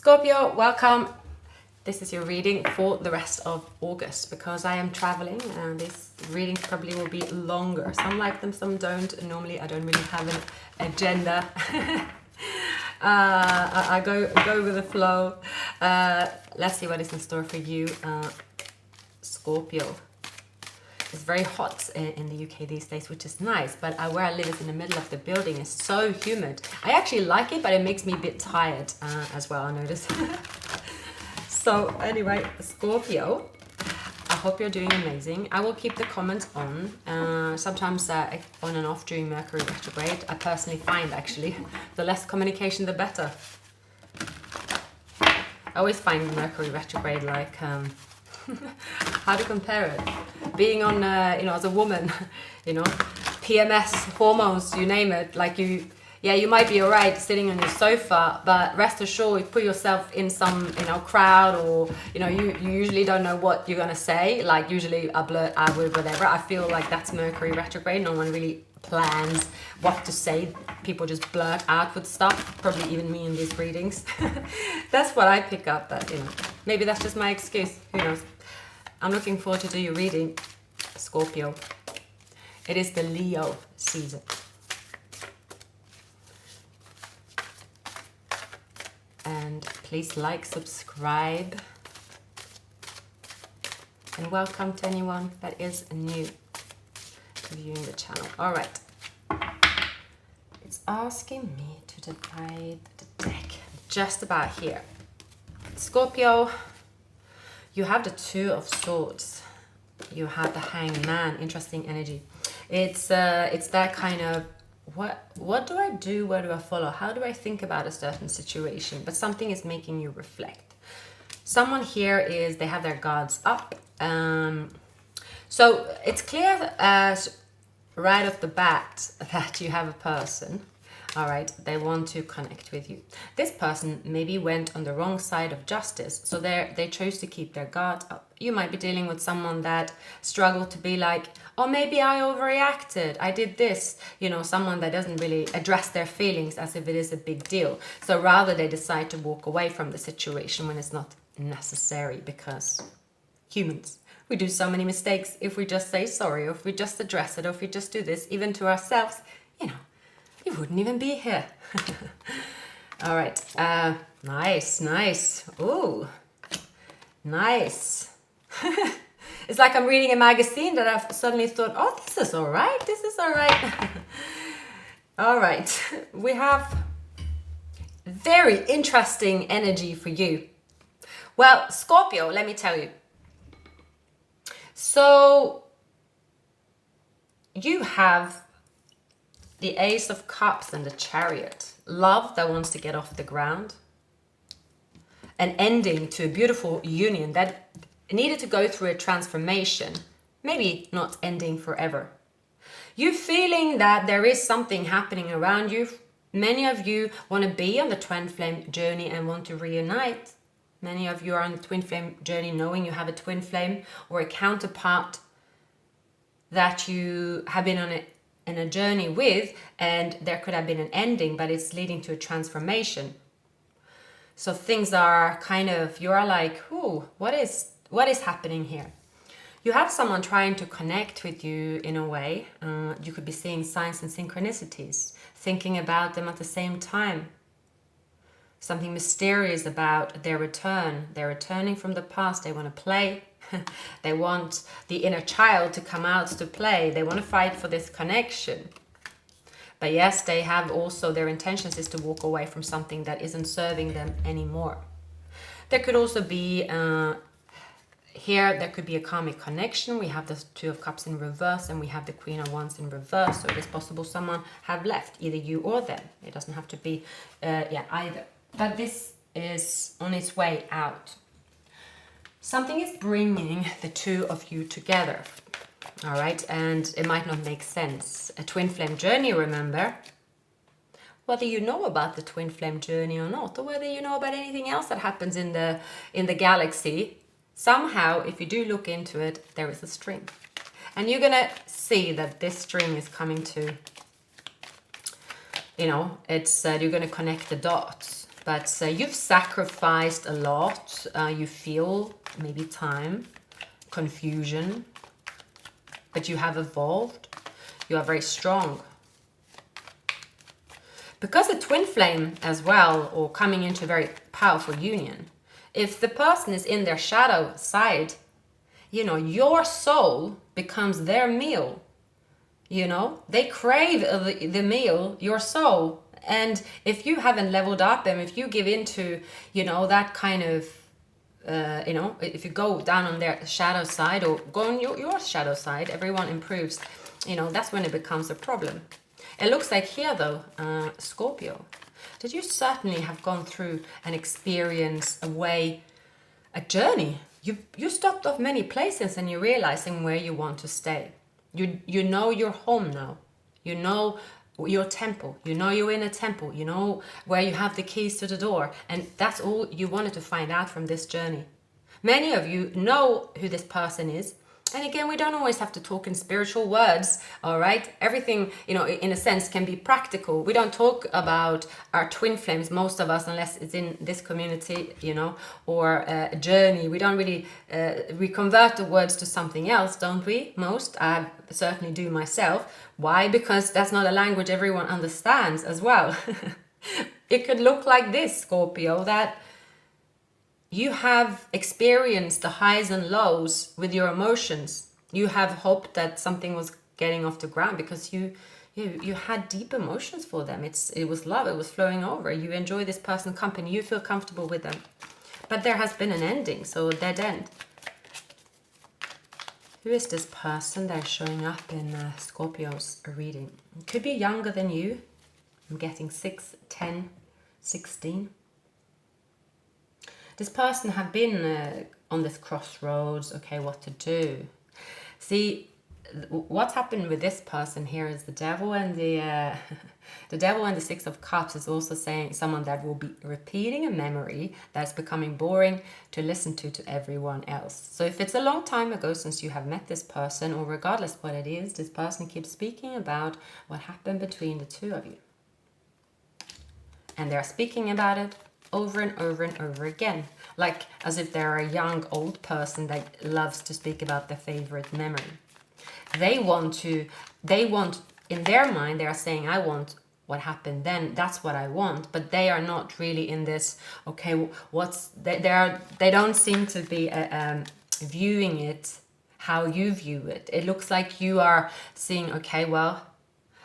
Scorpio, welcome. This is your reading for the rest of August because I am traveling and this reading probably will be longer. Some like them, some don't. Normally I don't really have an agenda. I go with the flow. Let's see what is in store for you, Scorpio. It's very hot in the UK these days, which is nice, but where I live is in the middle of the building. It's so humid. I actually like it, but it makes me a bit tired as well, I notice. So anyway, Scorpio, I hope you're doing amazing. I will keep the comments on, sometimes on and off during Mercury retrograde. I personally find, actually, the less communication, the better. I always find Mercury retrograde like... how to compare it? Being on, as a woman, PMS, hormones, you name it, like you might be alright sitting on your sofa, but rest assured, you put yourself in some, crowd or, you usually don't know what you're going to say, like usually I blurt out with whatever. I feel like that's Mercury retrograde. No one really plans what to say. People just blurt out with stuff, probably even me in these readings. That's what I pick up, but, maybe that's just my excuse, who knows. I'm looking forward to do your reading, Scorpio. It is the Leo season. And please like, subscribe. And welcome to anyone that is new to viewing the channel. All right. It's asking me to divide the deck just about here. Scorpio, you have the Two of Swords. You have the Hanged Man. Interesting energy. It's that kind of what do I do? Where do I follow? How do I think about a certain situation? But something is making you reflect. Someone here they have their guards up. So it's clear as right off the bat that you have a person. All right, they want to connect with you. This person maybe went on the wrong side of justice, so they chose to keep their guard up. You might be dealing with someone that struggled to be like, oh, maybe I overreacted, I did this. Someone that doesn't really address their feelings as if it is a big deal. So rather they decide to walk away from the situation when it's not necessary, because humans, we do so many mistakes. If we just say sorry, or if we just address it, or if we just do this, even to ourselves, you wouldn't even be here. All right. Nice. Ooh, nice. It's like I'm reading a magazine that I've suddenly thought, oh, this is all right. This is all right. All right. We have very interesting energy for you. Well, Scorpio, let me tell you. So you have the Ace of Cups and the Chariot. Love that wants to get off the ground. An ending to a beautiful union that needed to go through a transformation. Maybe not ending forever. You feeling that there is something happening around you. Many of you want to be on the twin flame journey and want to reunite. Many of you are on the twin flame journey knowing you have a twin flame or a counterpart that you have been on in a journey with, and there could have been an ending, but it's leading to a transformation. So things are kind of, you are like, ooh, what is happening here? You have someone trying to connect with you in a way. You could be seeing signs and synchronicities, thinking about them at the same time. Something mysterious about their return. They're returning from the past. They want to play. They want the inner child to come out to play. They want to fight for this connection. But yes, they have also, their intentions is to walk away from something that isn't serving them anymore. There could also be, here, there could be a karmic connection. We have the Two of Cups in reverse and we have the Queen of Wands in reverse. So it is possible someone have left, either you or them. It doesn't have to be, either. But this is on its way out. Something is bringing the two of you together, all right? And it might not make sense. A twin flame journey, remember? Whether you know about the twin flame journey or not, or whether you know about anything else that happens in the galaxy, somehow, if you do look into it, there is a string. And you're gonna see that this string is coming to, you're gonna connect the dots. but you've sacrificed a lot. You feel maybe time, confusion, but you have evolved. You are very strong. Because a twin flame as well, or coming into a very powerful union, if the person is in their shadow side, you know, your soul becomes their meal. You know, they crave the meal, your soul. And if you haven't leveled up and if you give into, you know, that kind of, you know, if you go down on their shadow side or go on your shadow side, everyone improves. You know, that's when it becomes a problem. It looks like here though, Scorpio, that you certainly have gone through an experience, a journey. You stopped off many places and you're realizing where you want to stay. You know your home now. You know your temple. You know you're in a temple. You know where you have the keys to the door. And that's all you wanted to find out from this journey. Many of you know who this person is. And again, we don't always have to talk in spiritual words, all right? Everything, you know, in a sense can be practical. We don't talk about our twin flames, most of us, unless it's in this community, you know, or a journey. We don't really, we convert the words to something else, don't we? Most, I certainly do myself. Why? Because that's not a language everyone understands as well. It could look like this, Scorpio, that you have experienced the highs and lows with your emotions. You have hoped that something was getting off the ground because you had deep emotions for them. It was love. It was flowing over. You enjoy this person's company. You feel comfortable with them. But there has been an ending, so a dead end. Who is this person that is showing up in Scorpio's reading? It could be younger than you. I'm getting 6, 10, 16. This person have been on this crossroads, okay, what to do. See, what's happened with this person here is the devil and the devil and the 6 of Cups is also saying someone that will be repeating a memory that's becoming boring to listen to everyone else. So if it's a long time ago since you have met this person, or regardless what it is, this person keeps speaking about what happened between the two of you. And they're speaking about it over and over and over again, like as if they're a young old person that loves to speak about their favorite memory. They want, in their mind, they are saying, I want what happened then, that's what I want, but they are not really in this, okay, they don't seem to be viewing it how you view it. It looks like you are seeing, okay, well,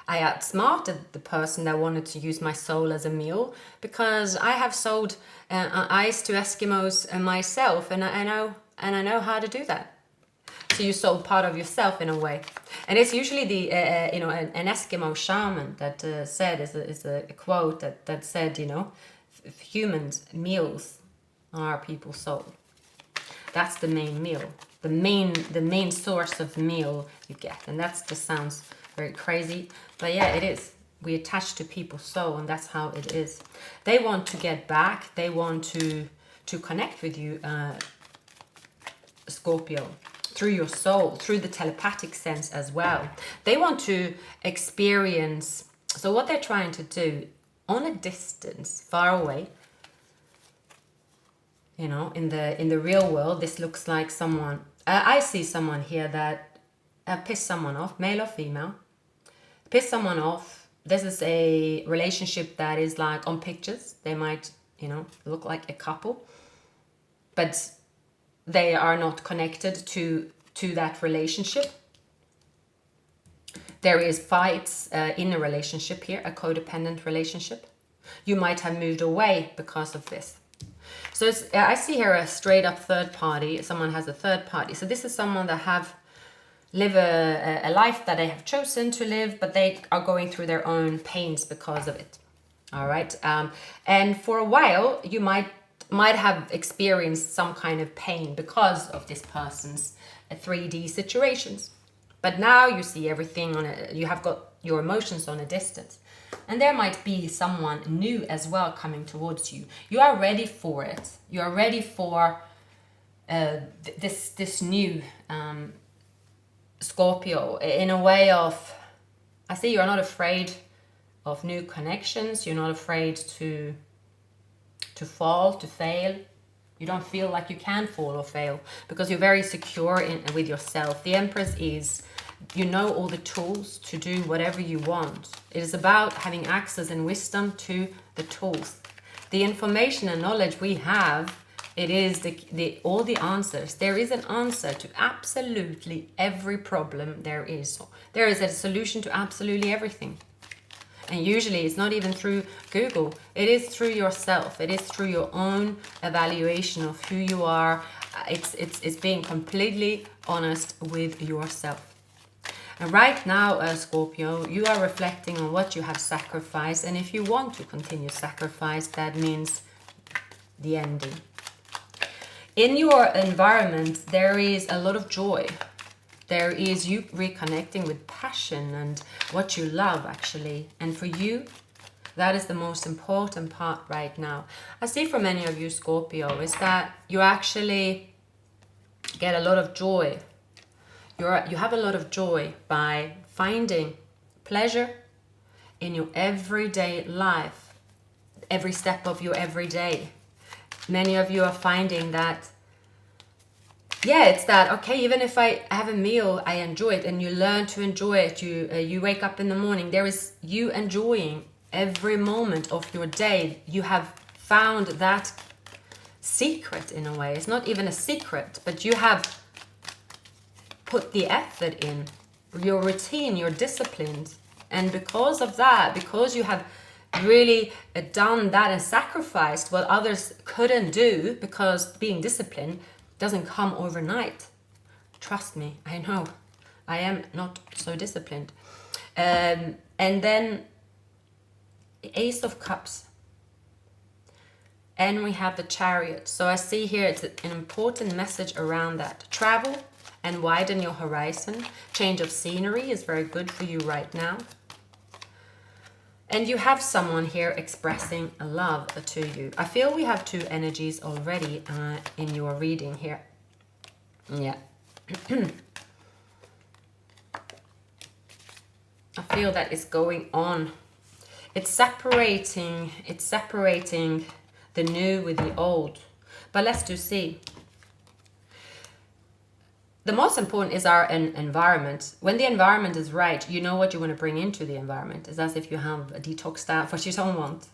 I outsmarted the person that wanted to use my soul as a meal because I have sold ice to Eskimos myself, and I know how to do that. So you sold part of yourself in a way, and it's usually the an Eskimo shaman that said is a quote that said, you know, humans meals are people's soul. That's the main meal, the main source of meal you get, and that just sounds very crazy, but yeah, it is. We attach to people's soul, and that's how it is. They want to get back. They want to connect with you, Scorpio, through your soul, through the telepathic sense as well. They want to experience. So what they're trying to do on a distance, far away, you know, in the real world, this looks like someone. I see someone here that pissed someone off, male or female. Piss someone off. This is a relationship that is like on pictures. They might, you know, look like a couple, but they are not connected to that relationship. There is fights in a relationship here, a codependent relationship. You might have moved away because of this. So I see here a straight up third party. Someone has a third party. So this is someone that live a life that they have chosen to live, but they are going through their own pains because of it. All right. And for a while, you might have experienced some kind of pain because of this person's 3D situations. But now you see everything you have got your emotions on a distance. And there might be someone new as well coming towards you. You are ready for it. You are ready for this new Scorpio, in a way of, I see you're not afraid of new connections. You're not afraid to to fall, to fail. You don't feel like you can fall or fail because you're very secure with yourself. The Empress is, you know, all the tools to do whatever you want. It is about having access and wisdom to the tools. The information and knowledge we have, it is all the answers. There is an answer to absolutely every problem there is. There is a solution to absolutely everything. And usually it's not even through Google. It is through yourself. It is through your own evaluation of who you are. It's being completely honest with yourself. And right now, Scorpio, you are reflecting on what you have sacrificed. And if you want to continue sacrifice, that means the ending. In your environment, there is a lot of joy. There is you reconnecting with passion and what you love, actually. And for you, that is the most important part right now. I see for many of you, Scorpio, is that you actually get a lot of joy. You have a lot of joy by finding pleasure in your everyday life, every step of your everyday. Many of you are finding that, yeah, it's that, okay, even if I have a meal, I enjoy it, and you learn to enjoy it. You wake up in the morning, there is you enjoying every moment of your day. You have found that secret in a way. It's not even a secret, but you have put the effort in, your routine, you're disciplined. And because of that, because you have really done that and sacrificed what others couldn't do, because being disciplined doesn't come overnight. Trust me, I know. I am not so disciplined. And then the Ace of Cups. And we have the Chariot. So I see here it's an important message around that. Travel and widen your horizon. Change of scenery is very good for you right now. And you have someone here expressing love to you. I feel we have two energies already in your reading here. Yeah. I feel that it's going on. It's separating the new with the old. But let's do see. The most important is our environment. When the environment is right, you know what you want to bring into the environment. It's as if you have a detox staff, what you don't want.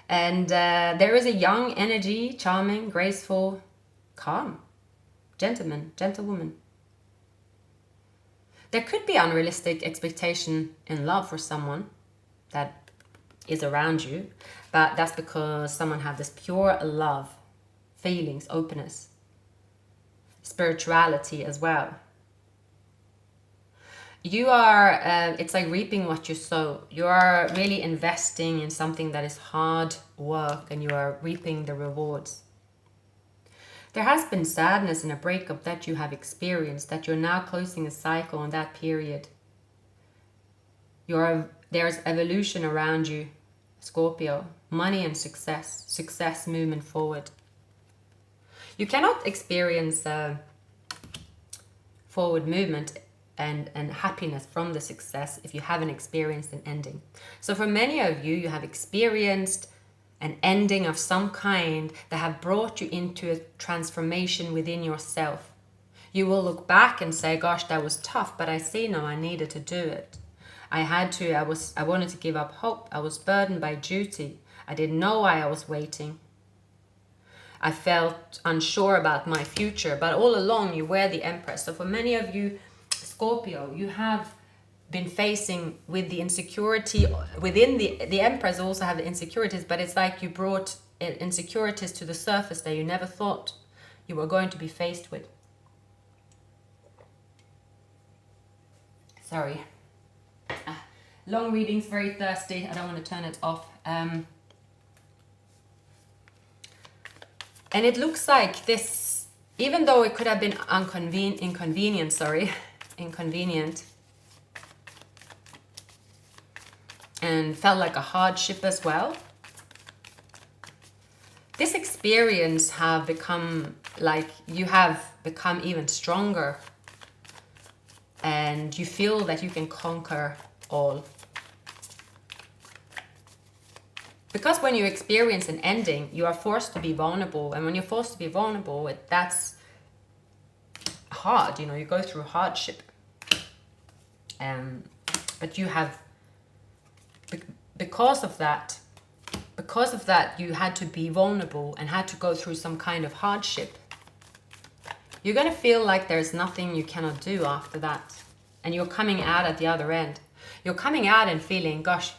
And there is a young energy, charming, graceful, calm, gentlewoman. There could be unrealistic expectation in love for someone that is around you, but that's because someone has this pure love, feelings, openness, spirituality as well. You are, it's like reaping what you sow. You are really investing in something that is hard work, and you are reaping the rewards. There has been sadness in a breakup that you have experienced, that you're now closing a cycle on that period. There's evolution around you, Scorpio. Money and success moving forward. You cannot experience forward movement and happiness from the success if you haven't experienced an ending. So for many of you, you have experienced an ending of some kind that have brought you into a transformation within yourself. You will look back and say, gosh, that was tough, but I see now I needed to do it. I wanted to give up hope. I was burdened by duty. I didn't know why I was waiting. I felt unsure about my future, but all along you were the Empress. So for many of you, Scorpio, you have been facing with the insecurity within the Empress also have the insecurities, but it's like you brought insecurities to the surface that you never thought you were going to be faced with. Sorry. Long readings, very thirsty. I don't want to turn it off. And it looks like this, even though it could have been inconvenient, and felt like a hardship as well. This experience have become like you have become even stronger, and you feel that you can conquer all. because when you experience an ending, you are forced to be vulnerable. And when you're forced to be vulnerable, that's hard. You know, you go through hardship. But you have, because of that, you had to be vulnerable and had to go through some kind of hardship. You're going to feel like there's nothing you cannot do after that. And you're coming out at the other end. You're coming out and feeling, gosh,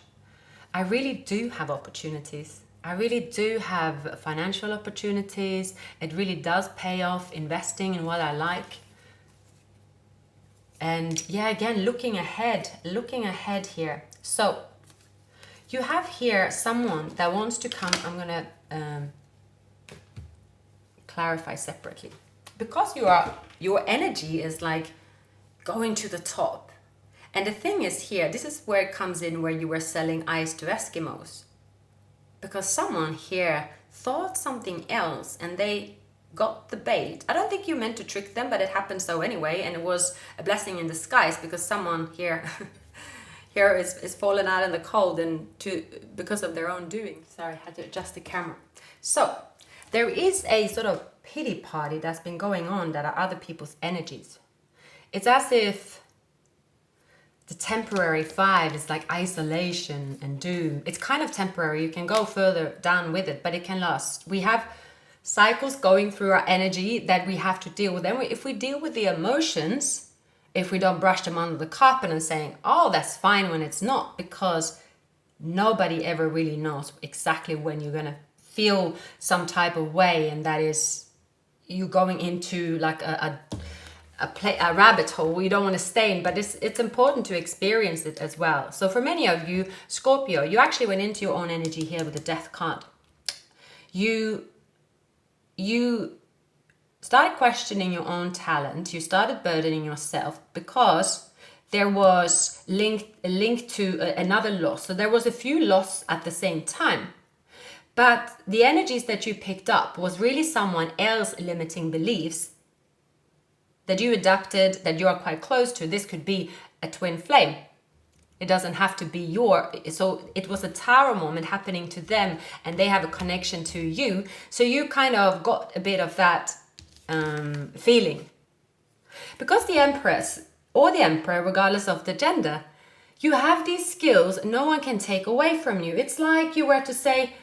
I really do have opportunities. I really do have financial opportunities. It really does pay off investing in what I like. And yeah, again, looking ahead here. So you have here someone that wants to come. I'm going to clarify separately. Because your energy is like going to the top. And the thing is here, this is where it comes in where you were selling ice to Eskimos. Because someone here thought something else and they got the bait. I don't think you meant to trick them, but it happened so anyway. And it was a blessing in disguise because someone here is fallen out in the cold and because of their own doing. Sorry, I had to adjust the camera. So there is a sort of pity party that's been going on that are other people's energies. It's as if the temporary 5 is like isolation and doom. It's kind of temporary. You can go further down with it, but it can last. We have cycles going through our energy that we have to deal with. Then if we deal with the emotions, if we don't brush them under the carpet and saying, oh, that's fine when it's not, because nobody ever really knows exactly when you're going to feel some type of way, and that is you going into like a rabbit hole you don't want to stay in, but it's important to experience it as well. So for many of you, Scorpio, you actually went into your own energy here with the Death card. You started questioning your own talent. You started burdening yourself because there was a link to another loss. So there was a few losses at the same time. But the energies that you picked up was really someone else limiting beliefs that you adapted, that you are quite close to. This could be a twin flame. It doesn't have to be so it was a tower moment happening to them and they have a connection to you. So you kind of got a bit of that feeling. Because the Empress or the Emperor, regardless of the gender, you have these skills no one can take away from you. It's like you were to say,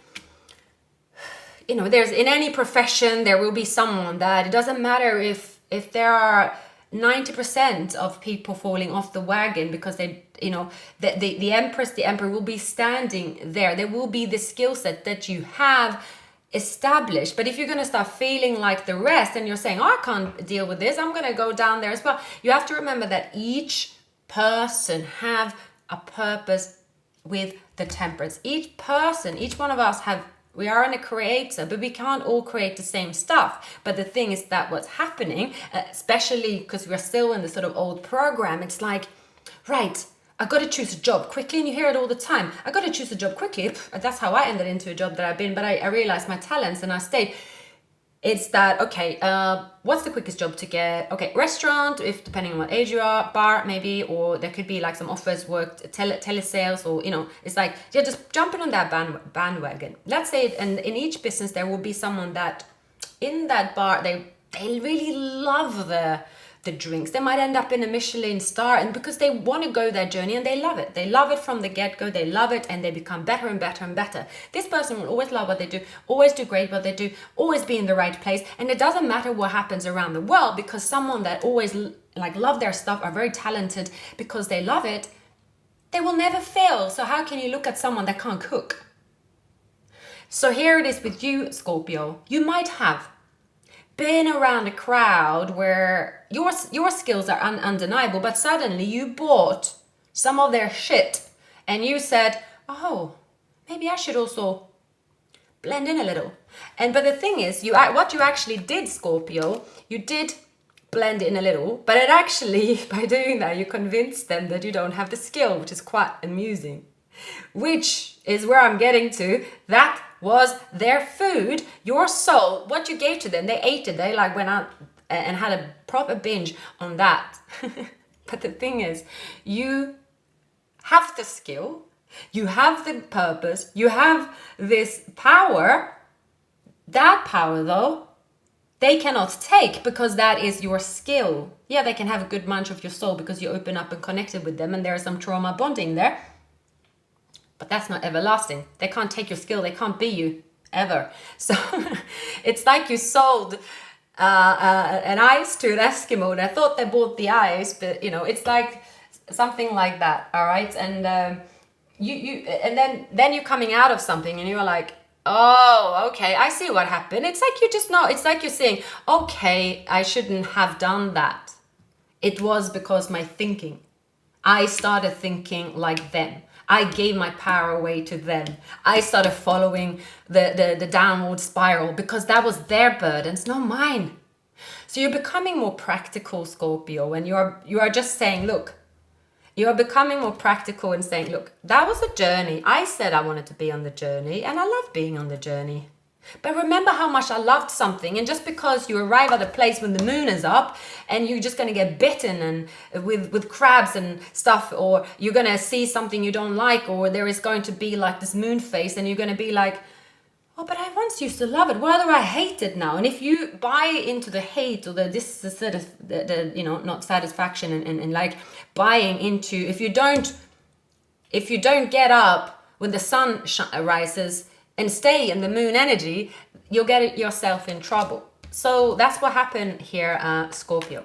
you know, there's in any profession, there will be someone that it doesn't matter if there are 90% of people falling off the wagon because they, you know, the Empress, the Emperor will be standing there. There will be the skill set that you have established. But if you're going to start feeling like the rest and you're saying, oh, I can't deal with this, I'm going to go down there as well. You have to remember that each person have a purpose with the Temperance. Each person, each one of us we are a creator, but we can't all create the same stuff. But the thing is that what's happening, especially because we're still in the sort of old program, it's like, right, I got to choose a job quickly. And you hear it all the time. I got to choose a job quickly. That's how I ended into a job that I've been. But I realized my talents and I stayed. It's that, okay, what's the quickest job to get? Okay, restaurant, if depending on what age you are, bar maybe, or there could be like some office work, telesales, or, you know, it's like, you're just jumping on that bandwagon. Let's say, and in each business, there will be someone that in that bar, they really love the drinks. They might end up in a Michelin star, and because they want to go their journey and they love it. They love it from the get-go. They love it and they become better and better and better. This person will always love what they do, always do great what they do, always be in the right place. And it doesn't matter what happens around the world, because someone that always like love their stuff, are very talented because they love it, they will never fail. So how can you look at someone that can't cook? So here it is with you, Scorpio. You might have been around a crowd where your skills are undeniable, but suddenly you bought some of their shit and you said, oh, maybe I should also blend in a little. But the thing is, what you actually did, Scorpio, you did blend in a little, but it actually, by doing that, you convinced them that you don't have the skill, which is quite amusing. Which is where I'm getting to. That was their food, your soul, what you gave to them. They ate it. They like went out and had a proper binge on that. But the thing is, you have the skill, You have the purpose, you have this power. That power, though, they cannot take because that is your skill. Yeah, they can have a good munch of your soul because you open up and connected with them and there is some trauma bonding there. But that's not everlasting. They can't take your skill. They can't be you ever. So it's like you sold an ice to an Eskimo and I thought they bought the ice, but you know, it's like something like that. All right. And then you're coming out of something and you're like, oh, okay, I see what happened. It's like you just know. It's like you're saying, okay, I shouldn't have done that. It was because my thinking. I started thinking like them. I gave my power away to them. I started following the downward spiral because that was their burdens, not mine. So you're becoming more practical, Scorpio, and you are just saying, look, you are becoming more practical and saying, look, that was a journey. I said I wanted to be on the journey and I love being on the journey. But remember how much I loved something, and just because you arrive at a place when the moon is up and you're just going to get bitten and with crabs and stuff, or you're going to see something you don't like, or there is going to be like this moon phase and you're going to be like, oh, but I once used to love it. Why do I hate it now? And if you buy into the hate or the you know, not satisfaction and like buying into, if you don't get up when the sun rises and stay in the moon energy, you'll get yourself in trouble. So that's what happened here, Scorpio.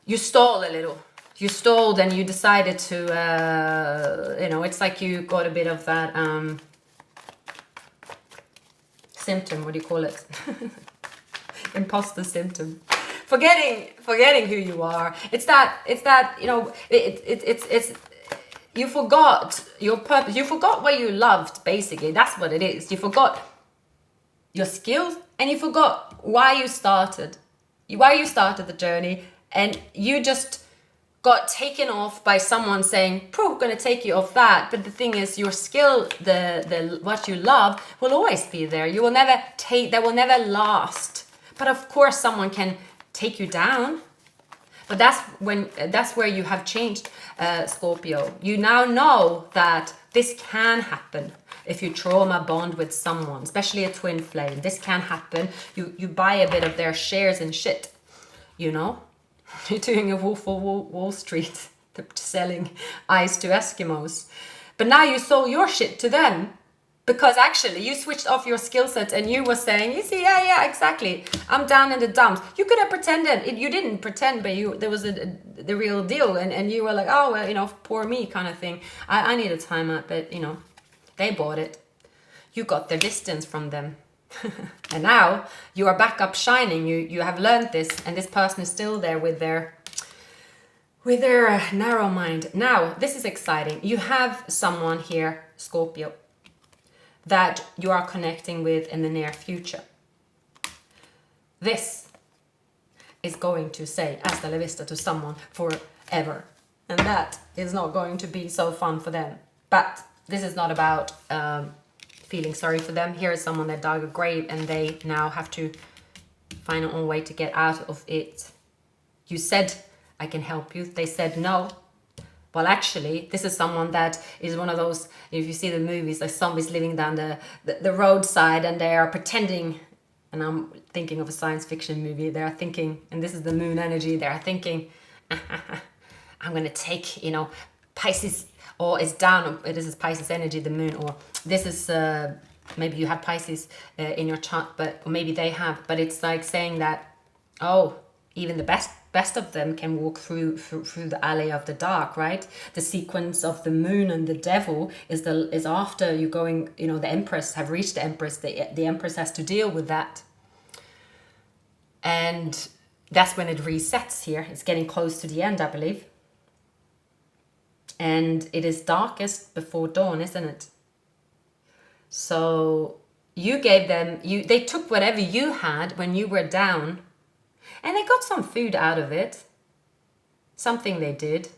You stalled a little. You stalled and you decided to, you know, it's like you got a bit of that symptom. What do you call it? Imposter symptom. Forgetting who you are. It's that you know. It's you forgot your purpose. You forgot what you loved. Basically, that's what it is. You forgot your skills and you forgot why you started the journey, and you just got taken off by someone saying, "We're going to take you off that." But the thing is, your skill, the what you love, will always be there. You will never take. That will never last. But of course, someone can take you down. But that's where you have changed, Scorpio. You now know that this can happen if you trauma bond with someone, especially a twin flame. This can happen. You buy a bit of their shares and shit, you know. You're doing a Wolf of Wall Street, selling ice to Eskimos. But now you sold your shit to them. Because actually you switched off your skill set and you were saying, you see, yeah, exactly. I'm down in the dumps. You could have pretended. You didn't pretend, but there was the real deal. And you were like, oh, well, you know, poor me kind of thing. I need a time out, but, you know, they bought it. You got the distance from them. And now you are back up shining. You have learned this, and this person is still there with their narrow mind. Now, this is exciting. You have someone here, Scorpio, that you are connecting with in the near future. This is going to say hasta la vista to someone forever. And that is not going to be so fun for them. But this is not about feeling sorry for them. Here is someone that dug a grave and they now have to find their own way to get out of it. You said, I can help you. They said no. Well, actually, this is someone that is one of those, if you see the movies, like zombies living down the roadside and they are pretending, and I'm thinking of a science fiction movie, they are thinking, and this is the moon energy, they are thinking, I'm going to take, you know, Pisces, or it's down, this is Pisces energy, the moon, or this is, maybe you have Pisces in your chart, or maybe they have, but it's like saying that, oh, even the best of them can walk through the alley of the dark, right? The sequence of the moon and the devil is after you going, you know, the Empress have reached the Empress. The Empress has to deal with that, and that's when it resets here. It's getting close to the end, I believe, and it is darkest before dawn, isn't it? So you gave them, they took whatever you had when you were down. And they got some food out of it. Something they did.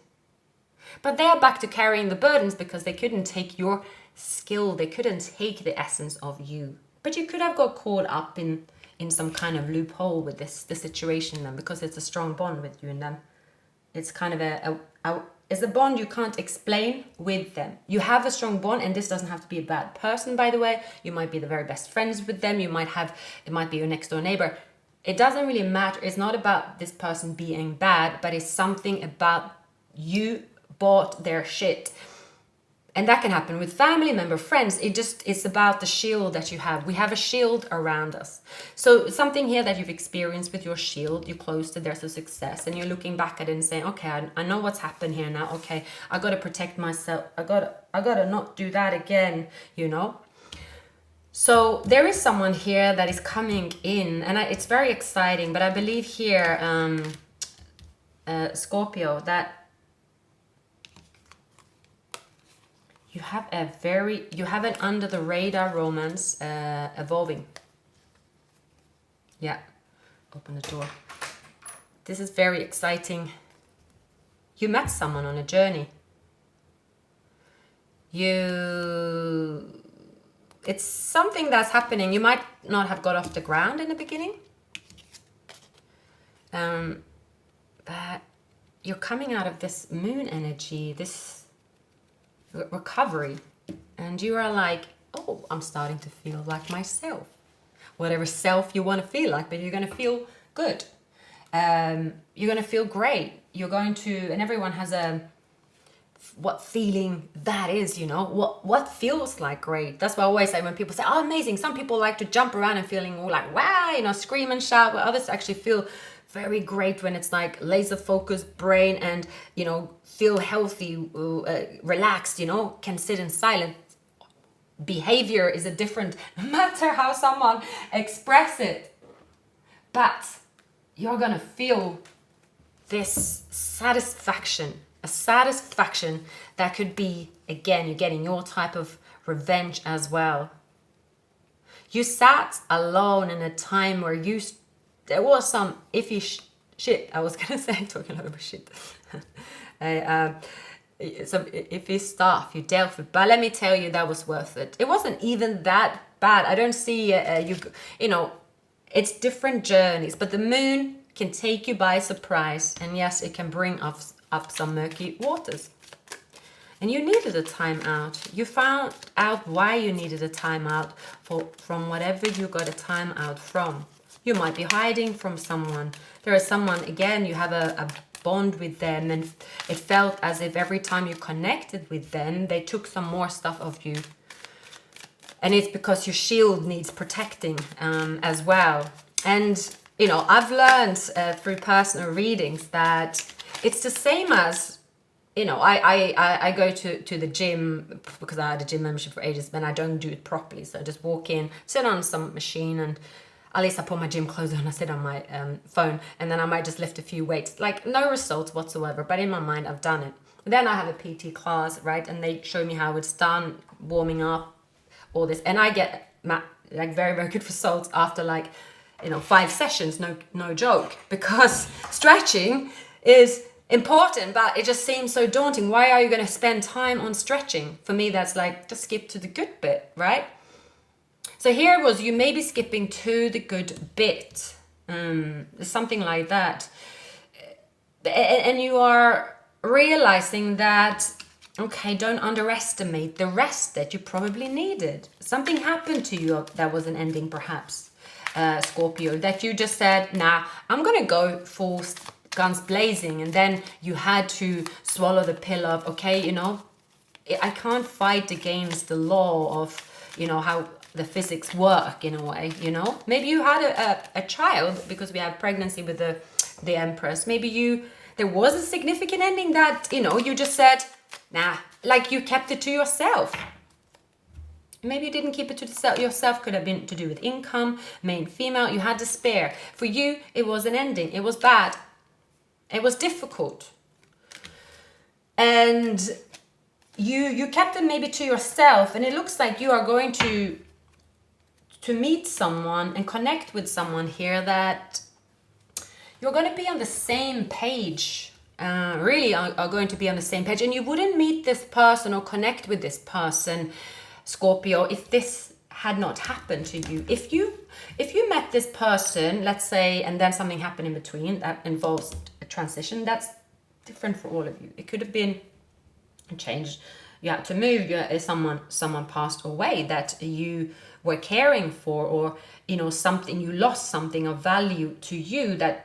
But they are back to carrying the burdens because they couldn't take your skill. They couldn't take the essence of you. But you could have got caught up in some kind of loophole with the situation then, because it's a strong bond with you and them. It's kind of is a bond you can't explain with them. You have a strong bond, and this doesn't have to be a bad person, by the way. You might be the very best friends with them. It might be your next door neighbor. It doesn't really matter. It's not about this person being bad, but it's something about you bought their shit. And that can happen with family member, friends. It's about the shield that you have. We have a shield around us. So something here that you've experienced with your shield, you closed it, there's a success, and you're looking back at it and saying, okay, I know what's happened here now. Okay, I got to protect myself. I got to not do that again, you know. So there is someone here that is coming in, and it's very exciting. But I believe here, Scorpio, that you have an under the radar romance evolving. Yeah, open the door. This is very exciting. You met someone on a journey. It's something that's happening. You might not have got off the ground in the beginning. But you're coming out of this moon energy, this recovery, and you are like, oh, I'm starting to feel like myself. Whatever self you want to feel like, but you're going to feel good. You're going to feel great. You're going to, and everyone has what feeling that is, you know, what feels like great. That's why I always say when people say, oh, amazing. Some people like to jump around and feeling all like, wow, you know, scream and shout, but others actually feel very great when it's like laser focused brain and, you know, feel healthy, relaxed, you know, can sit in silence. Behavior is a different, no matter how someone express it, but you're gonna feel this satisfaction, a satisfaction that could be, again, you're getting your type of revenge as well. You sat alone in a time where there was some iffy shit. I was gonna say, talking a lot about shit. Some iffy stuff you dealt with, but let me tell you, that was worth it. It wasn't even that bad. I don't see you know, it's different journeys, but the moon can take you by surprise, and yes, it can bring up some murky waters. And you needed a time out. You found out why you needed a time out from whatever you got a time out from. You might be hiding from someone. There is someone, again, you have a bond with them, and it felt as if every time you connected with them, they took some more stuff of you. And it's because your shield needs protecting as well. And, you know, I've learned through personal readings that it's the same as, you know, I go to the gym because I had a gym membership for ages, but I don't do it properly. So I just walk in, sit on some machine, and at least I put my gym clothes on, I sit on my phone, and then I might just lift a few weights. Like, no results whatsoever, but in my mind, I've done it. Then I have a PT class, right? And they show me how it's done, warming up, all this. And I get like very, very good results after like, you know, 5 sessions, no joke. Because stretching is important, but it just seems so daunting. Why are you going to spend time on stretching? For me, that's like, just skip to the good bit, right? So here it was, you may be skipping to the good bit, something like that. And you are realizing that, okay, don't underestimate the rest that you probably needed. Something happened to you that was an ending, perhaps, Scorpio, that you just said, nah, I'm going to go full guns blazing. And then you had to swallow the pill of, okay, you know, I can't fight against the law of, you know, how the physics work in a way, you know. Maybe you had a child, because we have pregnancy with the Empress. Maybe there was a significant ending that, you know, you just said, nah, like you kept it to yourself. Maybe you didn't keep it to yourself. Could have been to do with income, main, female. You had to spare. For you, it was an ending. It was bad. It was difficult. And you kept it maybe to yourself, and it looks like you are going to meet someone and connect with someone here that you're going to be on the same page, really are going to be on the same page. And you wouldn't meet this person or connect with this person, Scorpio, if this had not happened to you. If you met this person, let's say, and then something happened in between that involves a transition, that's different for all of you. It could have been a change. You had to move. Someone passed away that you were caring for, or something, you lost something of value to you that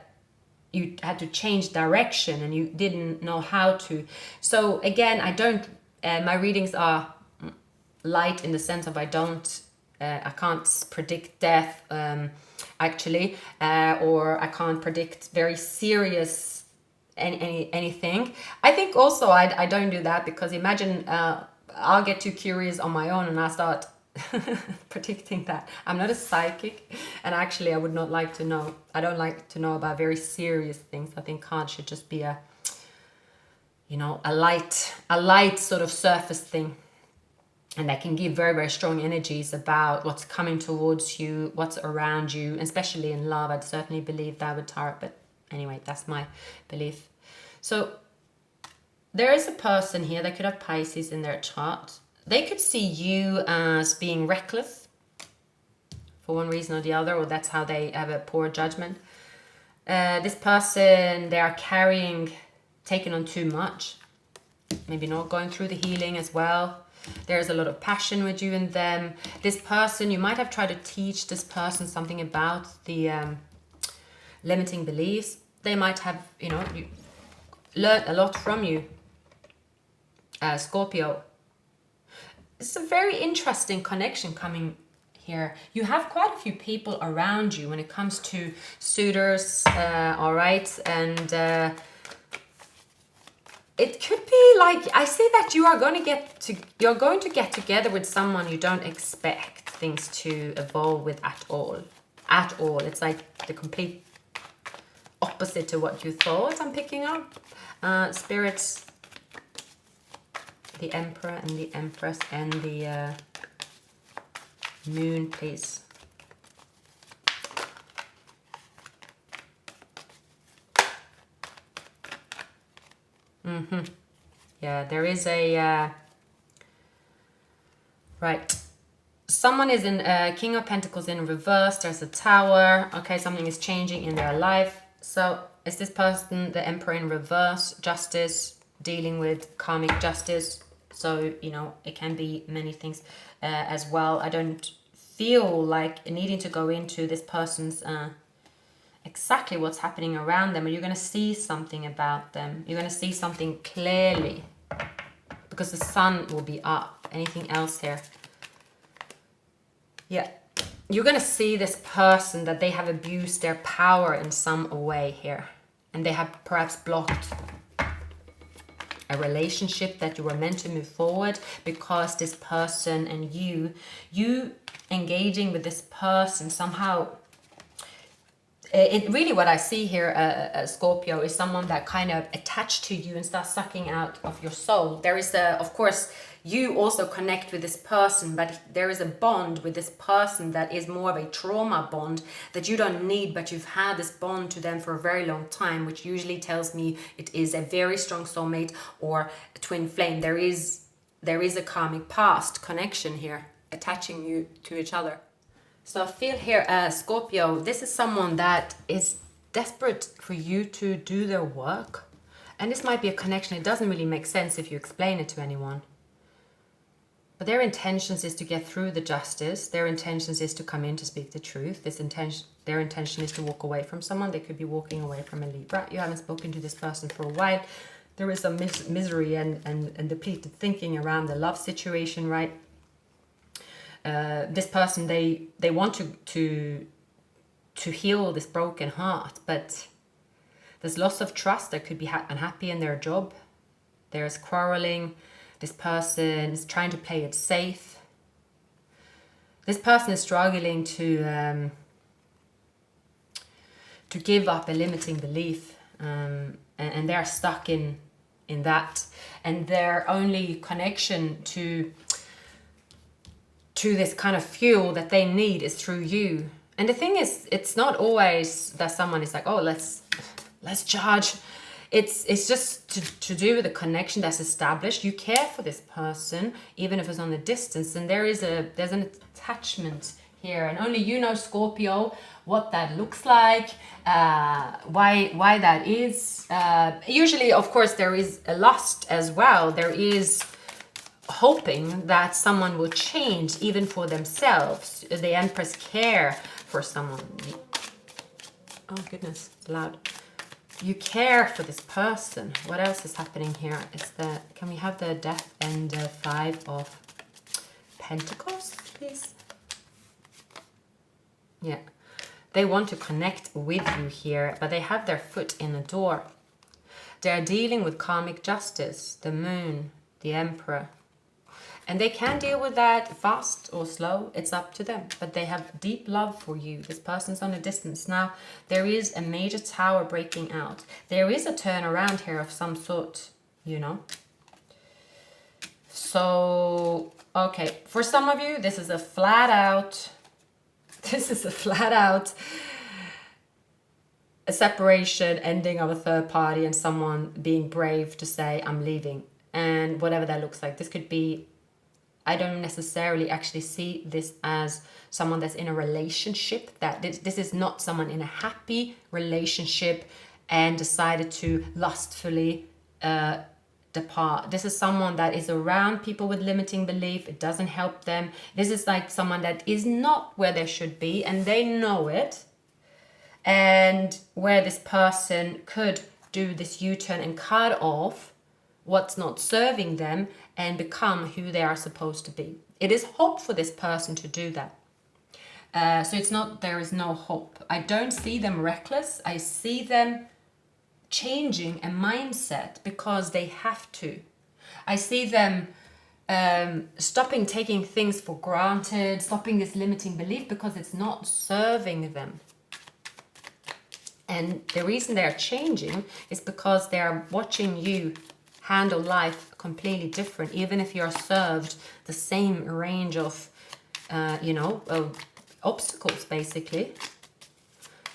you had to change direction and you didn't know how to. So again, I don't. My readings are light in the sense of I can't predict death actually, or I can't predict very serious anything. I think also I don't do that, because imagine I'll get too curious on my own and I'll start predicting that. I'm not a psychic, and actually I would not like to know. I don't like to know about very serious things. I think cards should just be a light sort of surface thing, and that can give very, very strong energies about what's coming towards you, what's around you, especially in love. I'd certainly believe that with tarot, but anyway, that's my belief. So there is a person here that could have Pisces in their chart. They could see you as being reckless for one reason or the other, or that's how they have a poor judgment. This person, they are taking on too much, maybe not going through the healing as well. There's a lot of passion with you and them. This person, you might have tried to teach this person something about the limiting beliefs. They might have, learned a lot from you, Scorpio. It's a very interesting connection coming here. You have quite a few people around you when it comes to suitors, all right, and it could be like, I see that you're going to get together with someone you don't expect things to evolve with at all. It's like the complete opposite to what you thought. I'm picking up spirits, the Emperor and the Empress and the Moon, please. Yeah, there is a right. Someone is in King of Pentacles in reverse. There's a Tower. Okay, something is changing in their life. So is this person the Emperor in reverse? Justice, dealing with karmic justice. So it can be many things as well. I don't feel like needing to go into this person's exactly what's happening around them, and you're going to see something about them. You're going to see something clearly, because the sun will be up. Anything else here? Yeah, you're going to see this person that they have abused their power in some way here, and they have perhaps blocked a relationship that you were meant to move forward, because this person and you engaging with this person somehow. It really, what I see here, Scorpio, is someone that kind of attached to you and starts sucking out of your soul. There is of course, you also connect with this person, but there is a bond with this person that is more of a trauma bond that you don't need, but you've had this bond to them for a very long time, which usually tells me it is a very strong soulmate or a twin flame. There is a karmic past connection here, attaching you to each other. So I feel here, Scorpio, this is someone that is desperate for you to do their work. And this might be a connection. It doesn't really make sense if you explain it to anyone. But their intentions is to get through the justice. Their intentions is to come in to speak the truth. Their intention is to walk away from someone. They could be walking away from a Libra. You haven't spoken to this person for a while. There is some misery and depleted thinking around the love situation, right? This person, they want to heal this broken heart, but there's loss of trust. They could be unhappy in their job. There's quarreling. This person is trying to play it safe. This person is struggling to give up a limiting belief, and they're stuck in that, and their only connection to this kind of fuel that they need is through you. And the thing is, it's not always that someone is like, oh, let's charge. It's just to do with the connection that's established. You care for this person, even if it's on a distance, and there's an attachment here, and only you know, Scorpio, what that looks like, why that is. Usually, of course, there is a lust as well. There is hoping that someone will change even for themselves. The Empress care for someone. Oh goodness, it's loud. You care for this person. What else is happening here? Is that, can we have the Death and the Five of Pentacles, please? Yeah. They want to connect with you here, but they have their foot in the door. They're dealing with karmic justice, the Moon, the Emperor. And they can deal with that fast or slow. It's up to them. But they have deep love for you. This person's on a distance. Now, there is a major tower breaking out. There is a turnaround here of some sort, you know. So, okay. For some of you, this is a flat out... This is a flat out a separation, ending of a third party, and someone being brave to say, I'm leaving. And whatever that looks like. This could be... I don't necessarily actually see this as someone that's in a relationship. That this is not someone in a happy relationship and decided to lustfully depart. This is someone that is around people with limiting belief. It doesn't help them. This is like someone that is not where they should be, and they know it. And where this person could do this U-turn and cut off what's not serving them and become who they are supposed to be. It is hope for this person to do that. So it's not, there is no hope. I don't see them reckless. I see them changing a mindset because they have to. I see them stopping taking things for granted, stopping this limiting belief because it's not serving them. And the reason they're changing is because they're watching you handle life completely different, even if you're served the same range of, of obstacles, basically.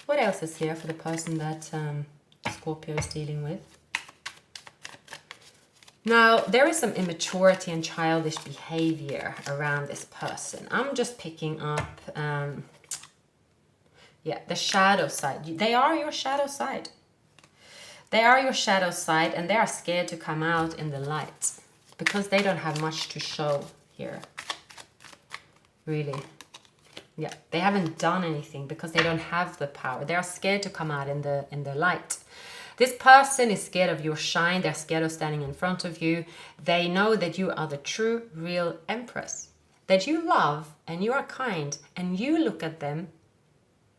What else is here for the person that Scorpio is dealing with? Now, there is some immaturity and childish behavior around this person. I'm just picking up, the shadow side. They are your shadow side. They are your shadow side, and they are scared to come out in the light because they don't have much to show here. Really. Yeah, they haven't done anything because they don't have the power. They are scared to come out in the light. This person is scared of your shine. They're scared of standing in front of you. They know that you are the true, real Empress. That you love and you are kind, and you look at them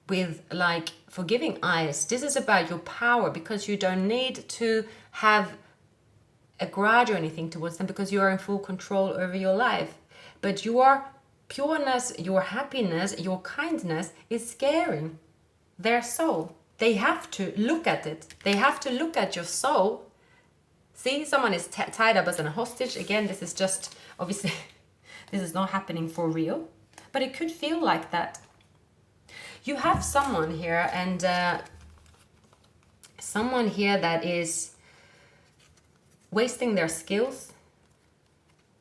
with like forgiving eyes. This is about your power, because you don't need to have a grudge or anything towards them because you are in full control over your life. But your pureness, your happiness, your kindness is scaring their soul. They have to look at it. They have to look at your soul. See, someone is tied up as a hostage. Again, this is just, obviously, this is not happening for real, but it could feel like that. You have someone here, and someone here that is wasting their skills,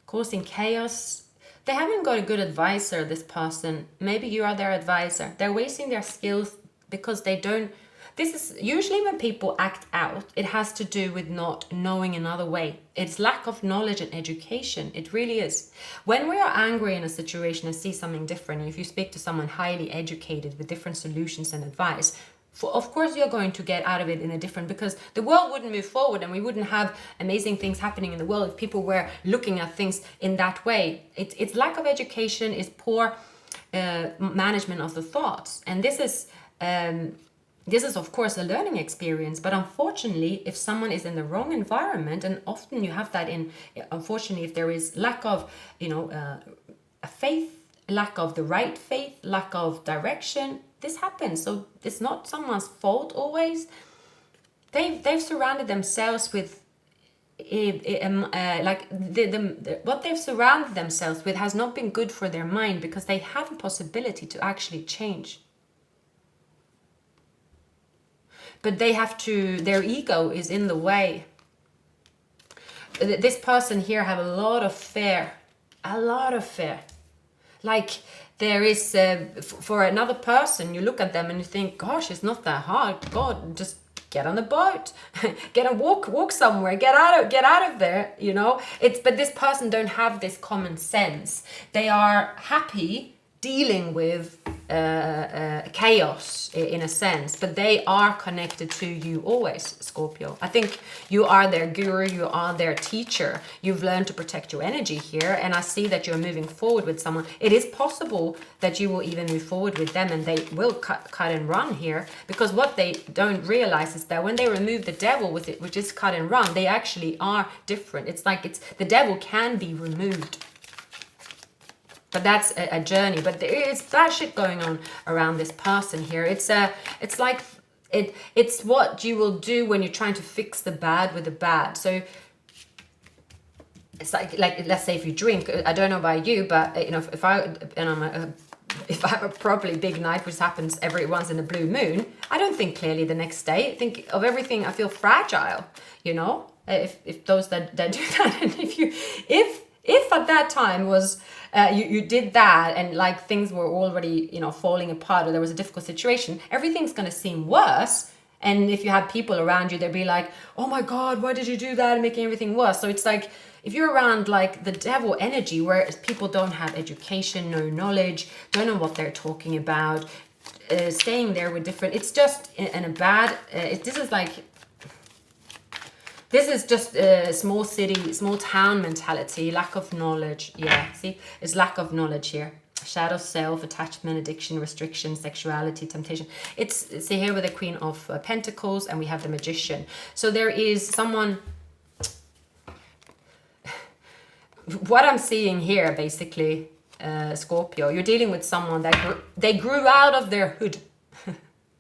causing chaos. They haven't got a good advisor, this person. Maybe you are their advisor. They're wasting their skills because they don't... This is usually when people act out, it has to do with not knowing another way. It's lack of knowledge and education. It really is. When we are angry in a situation and see something different, if you speak to someone highly educated with different solutions and advice, of course you're going to get out of it in a different, because the world wouldn't move forward and we wouldn't have amazing things happening in the world if people were looking at things in that way. It's lack of education, is poor management of the thoughts. And this is, of course, a learning experience, but unfortunately, if someone is in the wrong environment, and often you have that unfortunately, if there is lack of, a faith, lack of the right faith, lack of direction, this happens. So it's not someone's fault always. They've surrounded themselves with, what they've surrounded themselves with has not been good for their mind, because they have a possibility to actually change. But they have to, their ego is in the way. This person here have a lot of fear. Like, there is for another person, you look at them and you think, gosh, it's not that hard. God, just get on a boat, get a walk somewhere, get out of there, you know. It's, but this person don't have this common sense. They are happy dealing with chaos in a sense, but they are connected to you always, Scorpio. I think you are their guru, you are their teacher. You've learned to protect your energy here, and I see that you're moving forward with someone. It is possible that you will even move forward with them and they will cut and run here, because what they don't realize is that when they remove the devil with it, which is cut and run, they actually are different. It's like the devil can be removed. But that's a journey. But there is that shit going on around this person here. It's like it's what you will do when you're trying to fix the bad with the bad. So it's like let's say if you drink, I don't know about you, but you know, if I have a properly big night, which happens every once in a blue moon, I don't think clearly the next day. I think of everything. I feel fragile. You know, if those that do that, and if at that time was you did that and like things were already, you know, falling apart, or there was a difficult situation, everything's going to seem worse. And if you have people around you, they'll be like, oh my God, why did you do that, and making everything worse. So it's like, if you're around like the devil energy, where people don't have education, no knowledge, don't know what they're talking about, staying there with different, it's just in a bad, this is just a small city, small town mentality, lack of knowledge. Yeah, see, it's lack of knowledge here. Shadow self, attachment, addiction, restriction, sexuality, temptation. It's here with the Queen of Pentacles, and we have the Magician. So there is someone, what I'm seeing here, basically, Scorpio, you're dealing with someone that they grew out of their hood.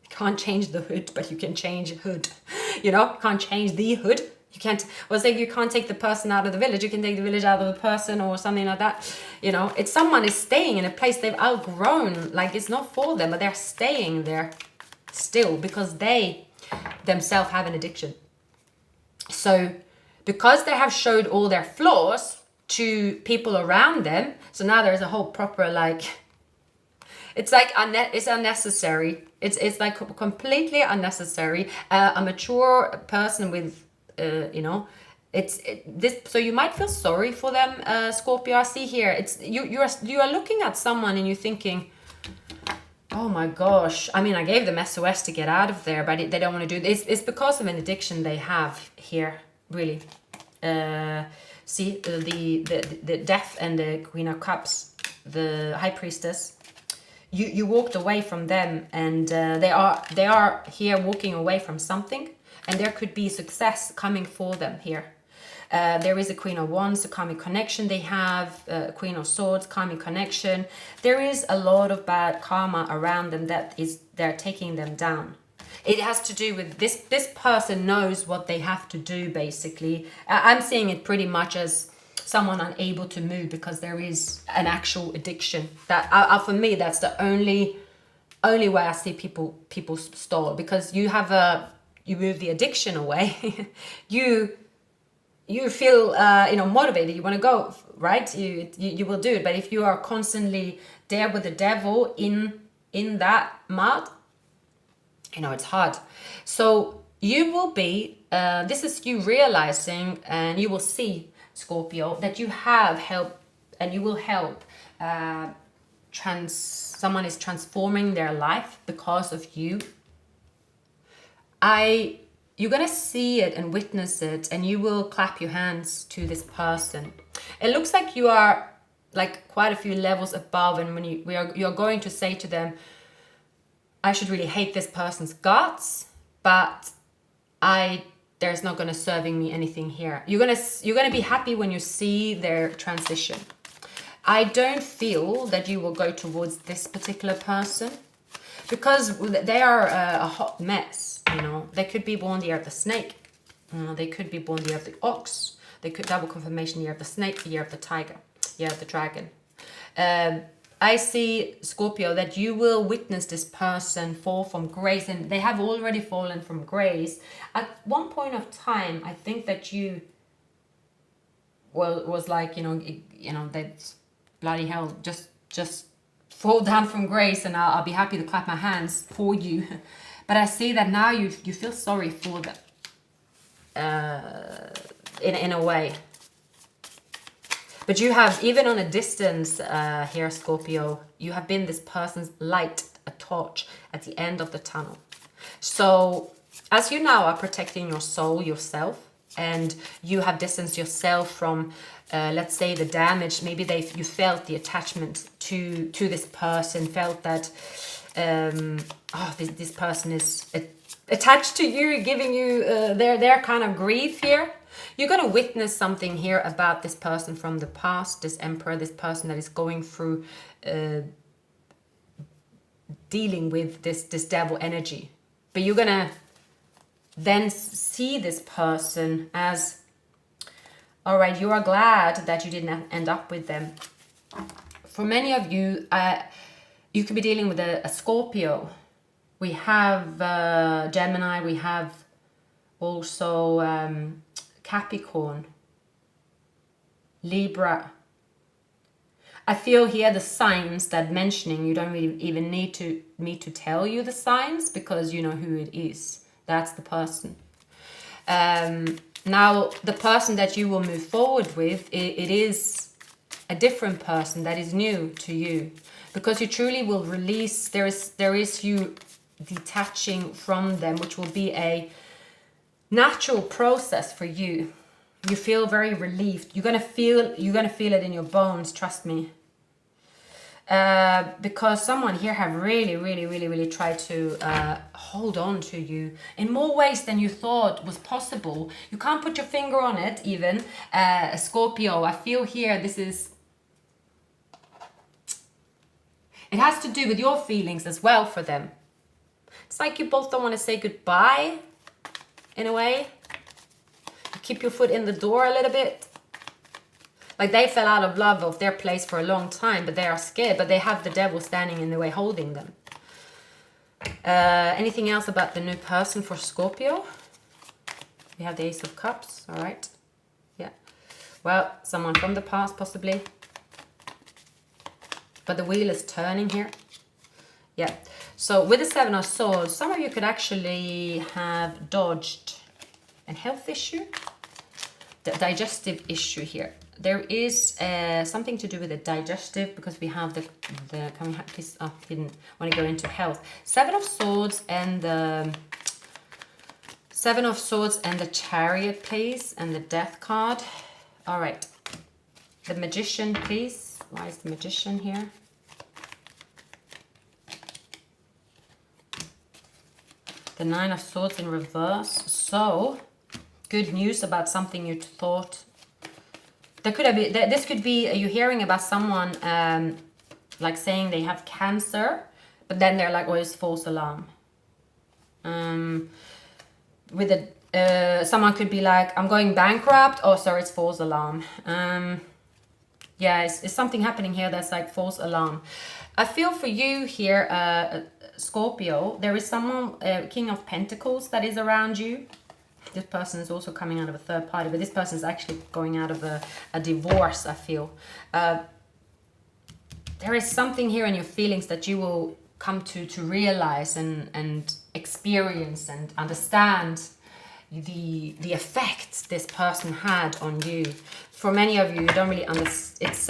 Can't change the hood, but you can change hood. You know, can't change the hood. You can't, well, say you can't take the person out of the village, you can take the village out of the person, or something like that. You know, it's someone is staying in a place they've outgrown, like it's not for them, but they're staying there still because they themselves have an addiction. So because they have showed all their flaws to people around them, so now there's a whole proper like, it's like it's unnecessary. It's like completely unnecessary. A mature person with you know, this. So you might feel sorry for them, Scorpio. I see here. It's you are looking at someone and you're thinking, oh my gosh. I mean, I gave them SOS to get out of there, but they don't want to do this. It's because of an addiction they have here. Really. See the Death and the Queen of Cups, the High Priestess. You walked away from them, and they are here walking away from something. And there could be success coming for them here. There is a Queen of Wands, a karmic connection they have, Queen of Swords, karmic connection. There is a lot of bad karma around them they're taking them down. It has to do with this person knows what they have to do, basically. I'm seeing it pretty much as someone unable to move because there is an actual addiction. That for me, that's the only way I see people stall, because you move the addiction away. you feel motivated, you want to go, right? You will do it. But if you are constantly there with the devil in that mud, it's hard. So you will be this is you realizing, and you will see, Scorpio, that you have help, and you will help someone is transforming their life because of you. You're gonna see it and witness it, and you will clap your hands to this person. It looks like you are like quite a few levels above, and when you're going to say to them, I should really hate this person's guts, but there's not gonna serving me anything here. You're gonna be happy when you see their transition. I don't feel that you will go towards this particular person, because they are a hot mess. They could be born the year of the snake. They could be born the year of the ox. They could double confirmation year of the snake, the year of the tiger, year of the dragon. I see, Scorpio, that you will witness this person fall from grace, and they have already fallen from grace. At one point of time, I think that you was like, that's bloody hell, just fall down from grace, and I'll be happy to clap my hands for you. But I see that now you feel sorry for them, in a way. But you have, even on a distance here, Scorpio, you have been this person's light, a torch at the end of the tunnel. So as you now are protecting your soul, yourself, and you have distanced yourself from, let's say, the damage. Maybe you felt the attachment to this person, felt that, this person is attached to you, giving you their kind of grief here. You're going to witness something here about this person from the past, this emperor, this person that is going through dealing with this devil energy. But you're going to then see this person as, all right, you are glad that you didn't end up with them. For many of you, you could be dealing with a Scorpio. We have Gemini, we have also Capricorn, Libra. I feel here the signs that mentioning, you don't really even need me to tell you the signs, because you know who it is. That's the person. Now, the person that you will move forward with, it is a different person that is new to you, because you truly will release. There is you detaching from them, which will be a natural process for you. You feel very relieved. You're gonna feel it in your bones. Trust me. Because someone here have really tried to hold on to you in more ways than you thought was possible. You can't put your finger on it even. Scorpio, I feel here it has to do with your feelings as well for them. It's like you both don't want to say goodbye, in a way. You keep your foot in the door a little bit. Like they fell out of love of their place for a long time, but they are scared, but they have the devil standing in the way holding them. Anything else about the new person for Scorpio? We have the Ace of Cups, all right. Yeah. Well, someone from the past possibly. But the wheel is turning here. Yeah. So with the Seven of Swords, some of you could actually have dodged a health issue, the digestive issue here. There is something to do with the digestive, because we have the can we have this? Oh, didn't want to go into health. Seven of Swords and the Chariot, please, and the Death card. All right, the Magician, please. Why is the Magician here? The Nine of Swords in reverse. So, good news about something you thought. There could have been, this could be you hearing about someone like saying they have cancer, but then they're like, oh, it's false alarm. With someone could be like, I'm going bankrupt. Oh, sorry, it's false alarm. Yeah, it's something happening here that's like false alarm. I feel for you here, Scorpio, there is someone, King of Pentacles, that is around you. This person is also coming out of a third party, but this person is actually going out of a divorce, I feel. There is something here in your feelings that you will come to realize and experience and understand the effect this person had on you. For many of you, you don't really understand. It's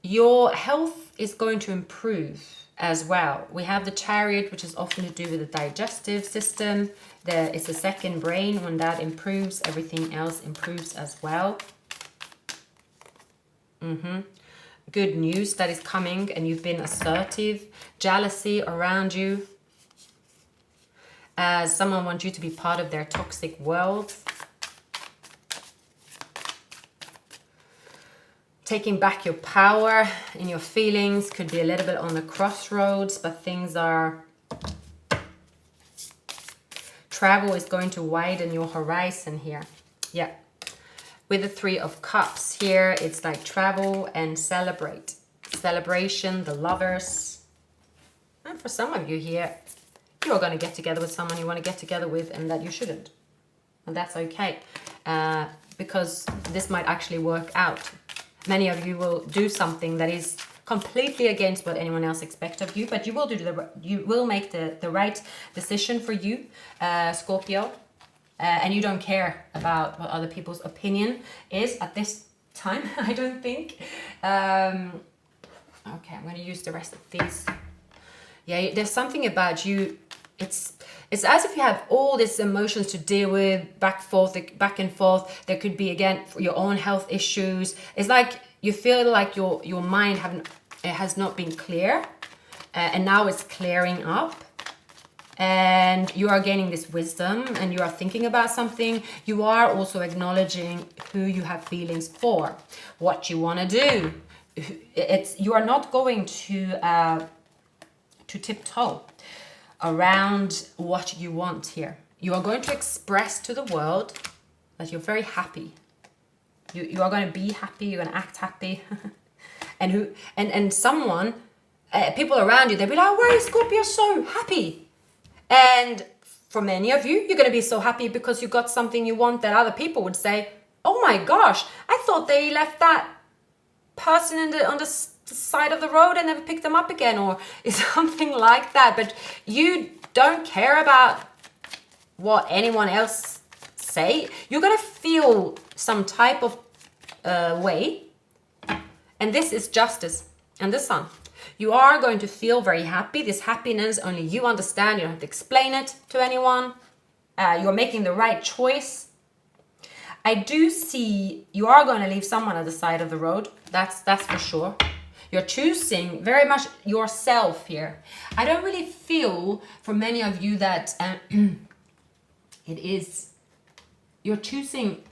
your health is going to improve as well. We have the Chariot, which is often to do with the digestive system. It's the second brain. When that improves, everything else improves as well. Good news that is coming, and you've been assertive. Jealousy around you, as someone wants you to be part of their toxic world. Taking back your power in your feelings could be a little bit on the crossroads, but things are... Travel is going to widen your horizon here. Yeah. With the Three of Cups here, it's like travel and celebrate. Celebration, the lovers. And for some of you here, you're going to get together with someone you want to get together with and that you shouldn't. And that's okay. Because this might actually work out. Many of you will do something that is completely against what anyone else expects of you, but you will make the right decision for you, Scorpio, and you don't care about what other people's opinion is at this time. I don't think. Okay, I'm going to use the rest of these. Yeah, there's something about you. It's as if you have all these emotions to deal with, back and forth. There could be, again, your own health issues. It's like you feel like your mind has not been clear, and now it's clearing up. And you are gaining this wisdom, and you are thinking about something. You are also acknowledging who you have feelings for, what you want to do. You are not going to tiptoe around what you want here. You are going to express to the world that you're very happy. You are going to be happy. You're going to act happy. and someone, people around you, they'll be like, why is Scorpio so happy? And for many of you, you're going to be so happy because you got something you want that other people would say, oh my gosh, I thought they left that person on the side of the road and never picked them up again, or something like that. But you don't care about what anyone else say. You're going to feel some type of way. And this is justice and the sun. You are going to feel very happy. This happiness, only you understand. You don't have to explain it to anyone. You're making the right choice. I do see you are going to leave someone at the side of the road. That's for sure. You're choosing very much yourself here. I don't really feel for many of you that it is. You're choosing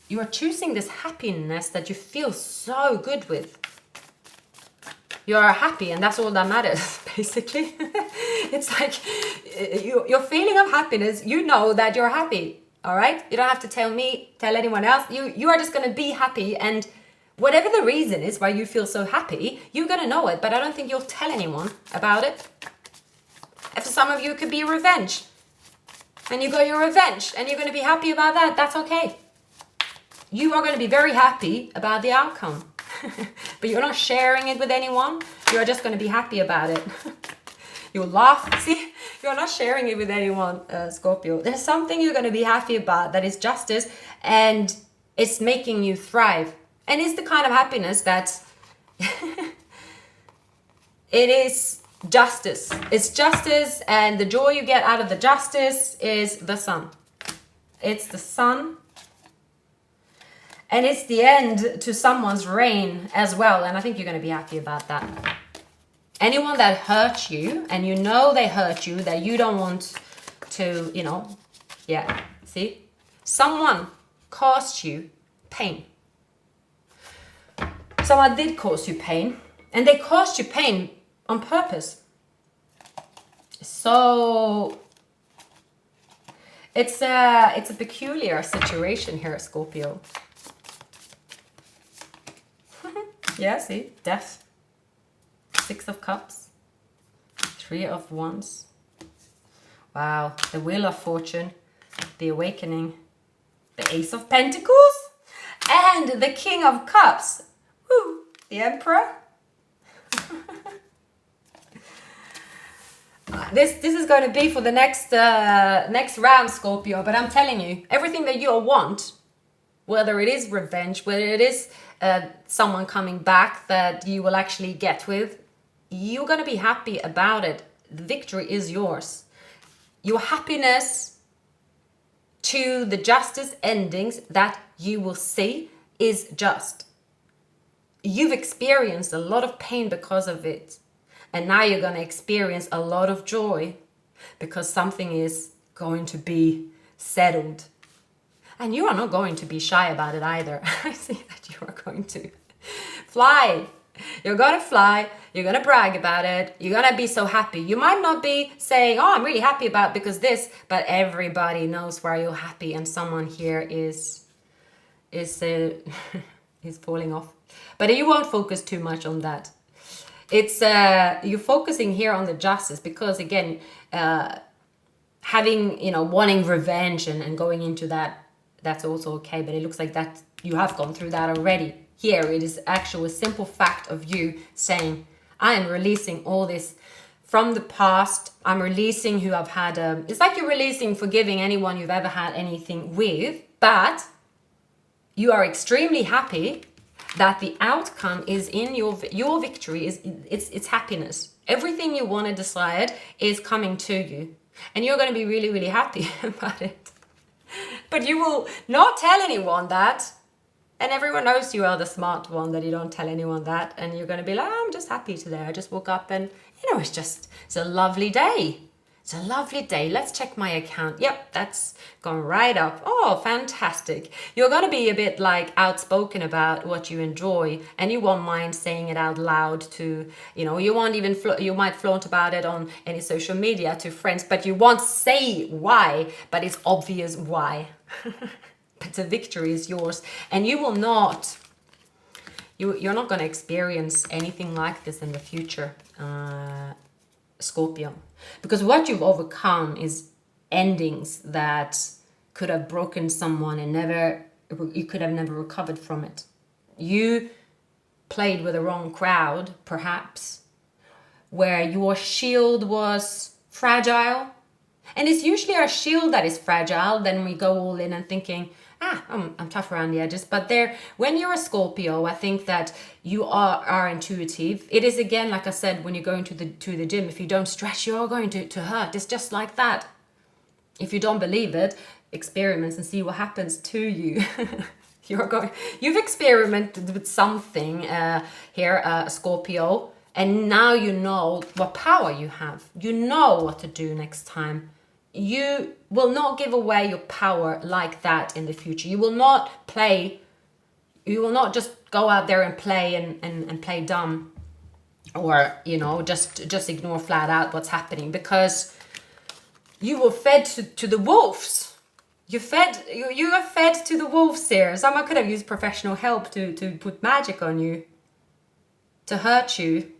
this happiness that you feel so good with. You're happy, and that's all that matters, basically. It's like your feeling of happiness, you know that you're happy, all right? You don't have to tell anyone else. You are just going to be happy, and whatever the reason is why you feel so happy, you're going to know it, but I don't think you'll tell anyone about it. And for some of you, it could be revenge. And you got your revenge, and you're going to be happy about that. That's okay. You are going to be very happy about the outcome. But you're not sharing it with anyone. You're just going to be happy about it. You'll laugh. See, you're not sharing it with anyone, Scorpio. There's something you're going to be happy about that is justice, and it's making you thrive. And it's the kind of happiness that it is justice. It's justice, and the joy you get out of the justice is the sun. It's the sun. And it's the end to someone's reign as well. And I think you're going to be happy about that. Anyone that hurt you, and you know they hurt you, that you don't want to, yeah, see? Someone caused you pain. Someone did cause you pain. And they caused you pain on purpose. So it's a peculiar situation here, Scorpio. Yeah, see? Death. 6 of Cups. 3 of Wands. Wow. The Wheel of Fortune. The Awakening. The Ace of Pentacles. And the King of Cups. Woo! The Emperor. This is going to be for the next round, Scorpio. But I'm telling you, everything that you want, whether it is revenge, whether it is someone coming back that you will actually get with, you're going to be happy about it. The victory is yours. Your happiness to the justice endings that you will see is just. You've experienced a lot of pain because of it. And now you're going to experience a lot of joy because something is going to be settled. And you are not going to be shy about it either. I see that you are going to fly. You're going to fly. You're going to brag about it. You're going to be so happy. You might not be saying, oh, I'm really happy about because this, but everybody knows where you're happy. And someone here is falling off. But you won't focus too much on that. It's you're focusing here on the justice because, again, having, wanting revenge and going into that, that's also okay. But it looks like that you have gone through that already. here it is actually a simple fact of you saying, I am releasing all this from the past. I'm releasing who I've had. It's like you're releasing, forgiving anyone you've ever had anything with, but you are extremely happy that the outcome is in your victory is it's happiness. Everything you want to decide is coming to you, and you're going to be really, really happy about it. But you will not tell anyone that. And everyone knows you are the smart one, that you don't tell anyone that. And you're going to be like, I'm just happy today. I just woke up and, it's a lovely day. It's a lovely day. Let's check my account. Yep, that's gone right up. Oh, fantastic. You're going to be a bit like outspoken about what you enjoy, and you won't mind saying it out loud to, you won't even, you might flaunt about it on any social media to friends, but you won't say why, but it's obvious why. But the victory is yours, and you will not, you're not going to experience anything like this in the future, Scorpio, because what you've overcome is endings that could have broken someone and you could have never recovered from it. You played with the wrong crowd, perhaps, where your shield was fragile. And it's usually our shield that is fragile. Then we go all in and thinking, I'm tough around the edges. But when you're a Scorpio, I think that you are intuitive. It is, again, like I said, when you're going to the gym, if you don't stretch, you're going to hurt. It's just like that. If you don't believe it, experiment and see what happens to you. You've experimented with something here, Scorpio, and now you know what power you have. You know what to do next time. You will not give away your power like that in the future. You will not just go out there and play and play dumb, or just ignore flat out what's happening, because you were fed to the wolves. You are fed to the wolves here. Someone could have used professional help to put magic on you, to hurt you.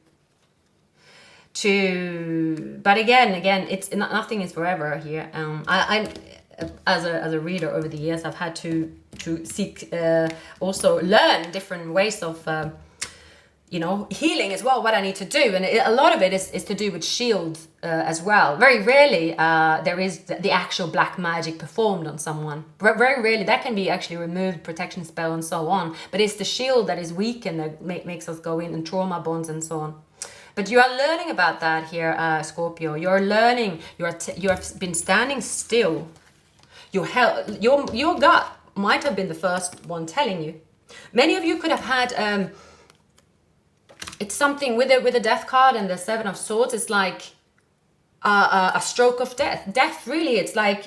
But again, it's nothing is forever here. I as a reader over the years, I've had to seek, also learn different ways of healing as well, what I need to do, and a lot of it is to do with shield as well. Very rarely there is the actual black magic performed on someone. Very rarely that can be actually removed, protection spell and so on, but it's the shield that is weak and that makes us go in, and trauma bonds and so on. But you are learning about that here, Scorpio. You're learning. You have been standing still. Your gut might have been the first one telling you. Many of you could have had it's something with the Death card and the Seven of Swords. It's like a stroke of death. Death, really. It's like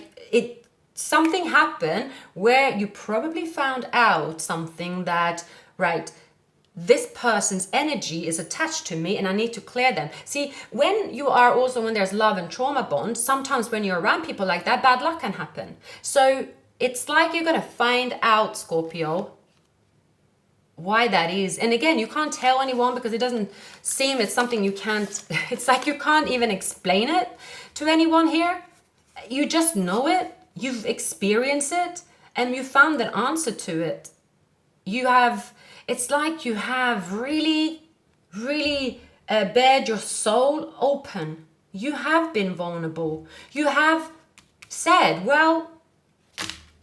something happened where you probably found out something that, right, this person's energy is attached to me and I need to clear them. See, when there's love and trauma bonds, sometimes when you're around people like that, bad luck can happen. So it's like you're going to find out, Scorpio, why that is. And again, you can't tell anyone because it doesn't seem, it's something you can't, it's like you can't even explain it to anyone here. You just know it, you've experienced it, and you found the answer to it. It's like you have really, really bared your soul open. You have been vulnerable. You have said, well,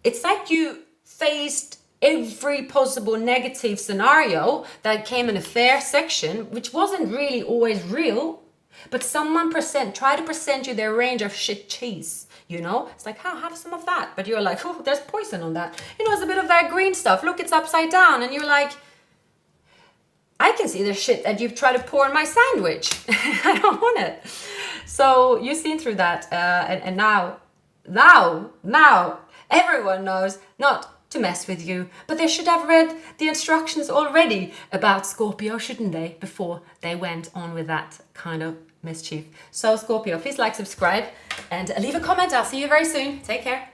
it's like you faced every possible negative scenario that came in a fair section, which wasn't really always real, but someone tried to present you their range of shit cheese. It's like, have some of that. But you're like, oh, there's poison on that. It's a bit of that green stuff. Look, it's upside down. And you're like, I can see the shit that you've tried to pour in my sandwich. I don't want it. So you've seen through that. And now everyone knows not to mess with you. But they should have read the instructions already about Scorpio, shouldn't they? Before they went on with that kind of mischief. So Scorpio, please like, subscribe, and leave a comment. I'll see you very soon. Take care.